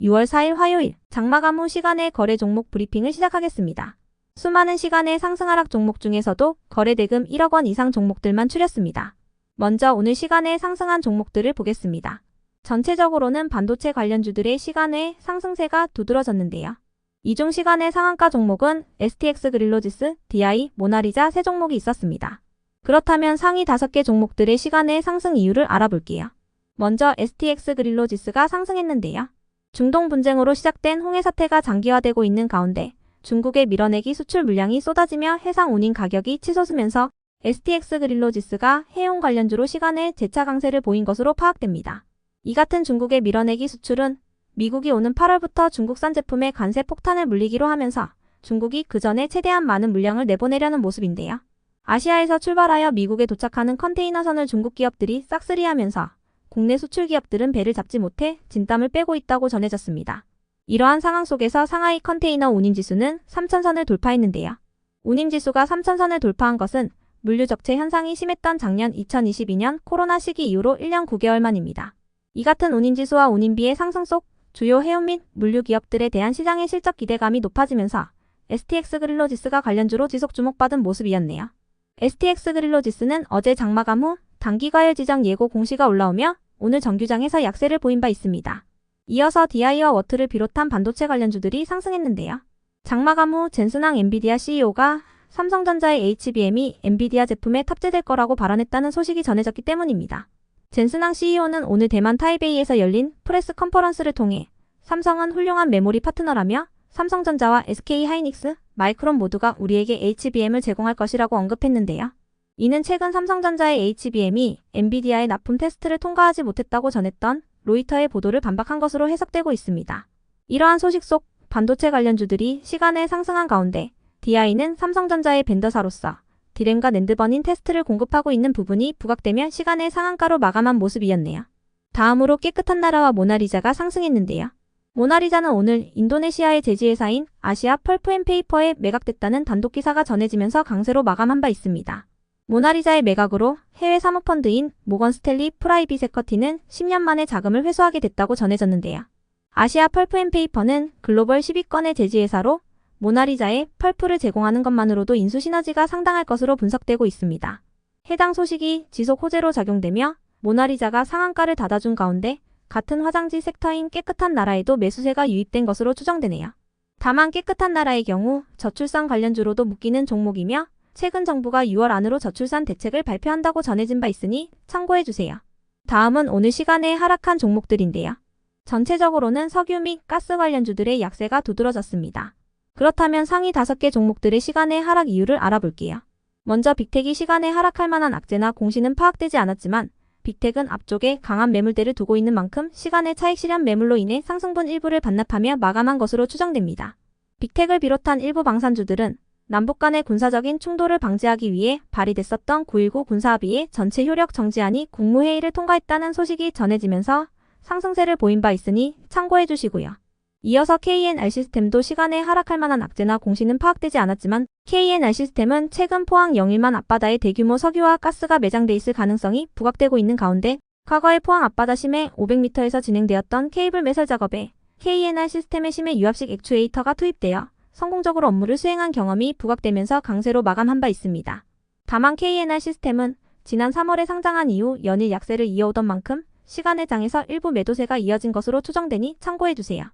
6월 4일 화요일 장마감 후 시간의 거래 종목 브리핑을 시작하겠습니다. 수많은 시간의 상승 하락 종목 중에서도 거래 대금 1억 원 이상 종목들만 추렸습니다. 먼저 오늘 시간에 상승한 종목들을 보겠습니다. 전체적으로는 반도체 관련주들의 시간의 상승세가 두드러졌는데요. 이중 시간의 상한가 종목은 STX 그릴로지스, DI, 모나리자 세 종목이 있었습니다. 그렇다면 상위 5개 종목들의 시간의 상승 이유를 알아볼게요. 먼저 STX 그릴로지스가 상승했는데요. 중동 분쟁으로 시작된 홍해 사태가 장기화되고 있는 가운데 중국의 밀어내기 수출 물량이 쏟아지며 해상 운임 가격이 치솟으면서 STX 그릴로지스가 해운 관련주로 시간의 재차 강세를 보인 것으로 파악됩니다. 이 같은 중국의 밀어내기 수출은 미국이 오는 8월부터 중국산 제품의 관세 폭탄을 물리기로 하면서 중국이 그 전에 최대한 많은 물량을 내보내려는 모습인데요. 아시아에서 출발하여 미국에 도착하는 컨테이너선을 중국 기업들이 싹쓸이하면서 국내 수출 기업들은 배를 잡지 못해 진땀을 빼고 있다고 전해졌습니다. 이러한 상황 속에서 상하이 컨테이너 운임지수는 3,000선을 돌파했는데요. 운임지수가 3,000선을 돌파한 것은 물류 적체 현상이 심했던 작년 2022년 코로나 시기 이후로 1년 9개월 만입니다. 이 같은 운임지수와 운임비의 상승 속 주요 해운 및 물류 기업들에 대한 시장의 실적 기대감이 높아지면서 STX 그릴로지스가 관련주로 지속 주목받은 모습이었네요. STX 그릴로지스는 어제 장마감 후 단기과열 지정 예고 공시가 올라오며 오늘 정규장에서 약세를 보인 바 있습니다. 이어서 DI와 워트를 비롯한 반도체 관련주들이 상승했는데요. 장마감 후 젠슨왕 엔비디아 CEO가 삼성전자의 HBM이 엔비디아 제품에 탑재될 거라고 발언했다는 소식이 전해졌기 때문입니다. 젠슨왕 CEO는 오늘 대만 타이베이에서 열린 프레스 컨퍼런스를 통해 삼성은 훌륭한 메모리 파트너라며 삼성전자와 SK하이닉스, 마이크론 모두가 우리에게 HBM을 제공할 것이라고 언급했는데요. 이는 최근 삼성전자의 HBM이 엔비디아의 납품 테스트를 통과하지 못했다고 전했던 로이터의 보도를 반박한 것으로 해석되고 있습니다. 이러한 소식 속 반도체 관련주들이 시간에 상승한 가운데 DI는 삼성전자의 벤더사로서 디램과 낸드버닝 테스트를 공급하고 있는 부분이 부각되며 시간의 상한가로 마감한 모습이었네요. 다음으로 깨끗한 나라와 모나리자가 상승했는데요. 모나리자는 오늘 인도네시아의 제지회사인 아시아 펄프앤페이퍼에 매각됐다는 단독 기사가 전해지면서 강세로 마감한 바 있습니다. 모나리자의 매각으로 해외 사모펀드인 모건 스탠리 프라이빗 에쿼티는 10년 만에 자금을 회수하게 됐다고 전해졌는데요. 아시아 펄프앤페이퍼는 글로벌 10위권의 제지회사로 모나리자에 펄프를 제공하는 것만으로도 인수 시너지가 상당할 것으로 분석되고 있습니다. 해당 소식이 지속 호재로 작용되며 모나리자가 상한가를 닫아준 가운데 같은 화장지 섹터인 깨끗한 나라에도 매수세가 유입된 것으로 추정되네요. 다만 깨끗한 나라의 경우 저출산 관련주로도 묶이는 종목이며 최근 정부가 6월 안으로 저출산 대책을 발표한다고 전해진 바 있으니 참고해주세요. 다음은 오늘 시간에 하락한 종목들인데요. 전체적으로는 석유 및 가스 관련주들의 약세가 두드러졌습니다. 그렇다면 상위 5개 종목들의 시간의 하락 이유를 알아볼게요. 먼저 빅텍이 시간에 하락할 만한 악재나 공시는 파악되지 않았지만 빅텍은 앞쪽에 강한 매물대를 두고 있는 만큼 시간의 차익 실현 매물로 인해 상승분 일부를 반납하며 마감한 것으로 추정됩니다. 빅텍을 비롯한 일부 방산주들은 남북 간의 군사적인 충돌을 방지하기 위해 발의됐었던 9.19 군사합의의 전체 효력 정지안이 국무회의를 통과했다는 소식이 전해지면서 상승세를 보인 바 있으니 참고해 주시고요. 이어서 KNR 시스템도 시간에 하락할 만한 악재나 공시는 파악되지 않았지만 KNR 시스템은 최근 포항 영일만 앞바다에 대규모 석유와 가스가 매장돼 있을 가능성이 부각되고 있는 가운데 과거에 포항 앞바다 심해 500m에서 진행되었던 케이블 매설 작업에 KNR 시스템의 심해 유압식 액추에이터가 투입되어 성공적으로 업무를 수행한 경험이 부각되면서 강세로 마감한 바 있습니다. 다만 KNR 시스템은 지난 3월에 상장한 이후 연일 약세를 이어오던 만큼 시간의 장에서 일부 매도세가 이어진 것으로 추정되니 참고해주세요.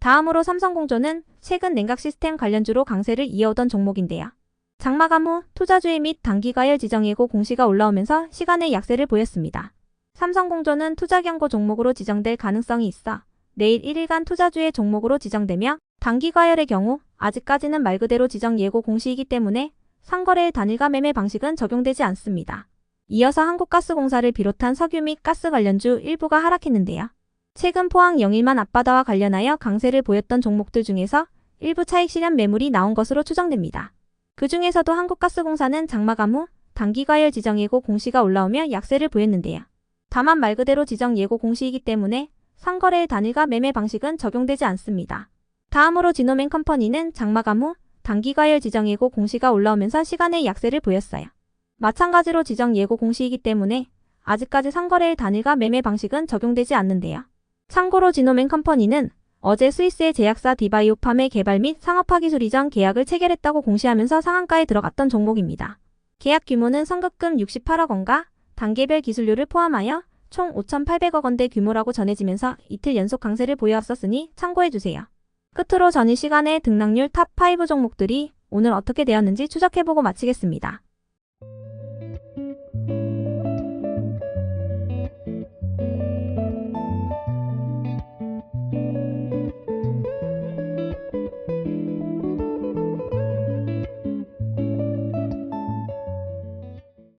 다음으로 삼성공조는 최근 냉각 시스템 관련주로 강세를 이어오던 종목인데요. 장마감 후 투자주의 및 단기과열 지정 예고 공시가 올라오면서 시간의 약세를 보였습니다. 삼성공조는 투자경고 종목으로 지정될 가능성이 있어 내일 1일간 투자주의 종목으로 지정되며 단기과열의 경우 아직까지는 말 그대로 지정 예고 공시이기 때문에 상거래의 단일가 매매 방식은 적용되지 않습니다. 이어서 한국가스공사를 비롯한 석유 및 가스 관련주 일부가 하락했는데요. 최근 포항 영일만 앞바다와 관련하여 강세를 보였던 종목들 중에서 일부 차익 실현 매물이 나온 것으로 추정됩니다. 그 중에서도 한국가스공사는 장마감 후 단기과열 지정 예고 공시가 올라오며 약세를 보였는데요. 다만 말 그대로 지정 예고 공시이기 때문에 상거래의 단일가 매매 방식은 적용되지 않습니다. 다음으로 지노맨 컴퍼니는 장마감 후 단기과열 지정 예고 공시가 올라오면서 시간의 약세를 보였어요. 마찬가지로 지정 예고 공시이기 때문에 아직까지 상거래의 단일가 매매 방식은 적용되지 않는데요. 참고로 지노맨 컴퍼니는 어제 스위스의 제약사 디바이오팜의 개발 및 상업화 기술 이전 계약을 체결했다고 공시하면서 상한가에 들어갔던 종목입니다. 계약 규모는 선급금 68억 원과 단계별 기술료를 포함하여 총 5,800억 원대 규모라고 전해지면서 이틀 연속 강세를 보여왔었으니 참고해주세요. 끝으로 전일 시간에 등락률 탑5 종목들이 오늘 어떻게 되었는지 추적해보고 마치겠습니다.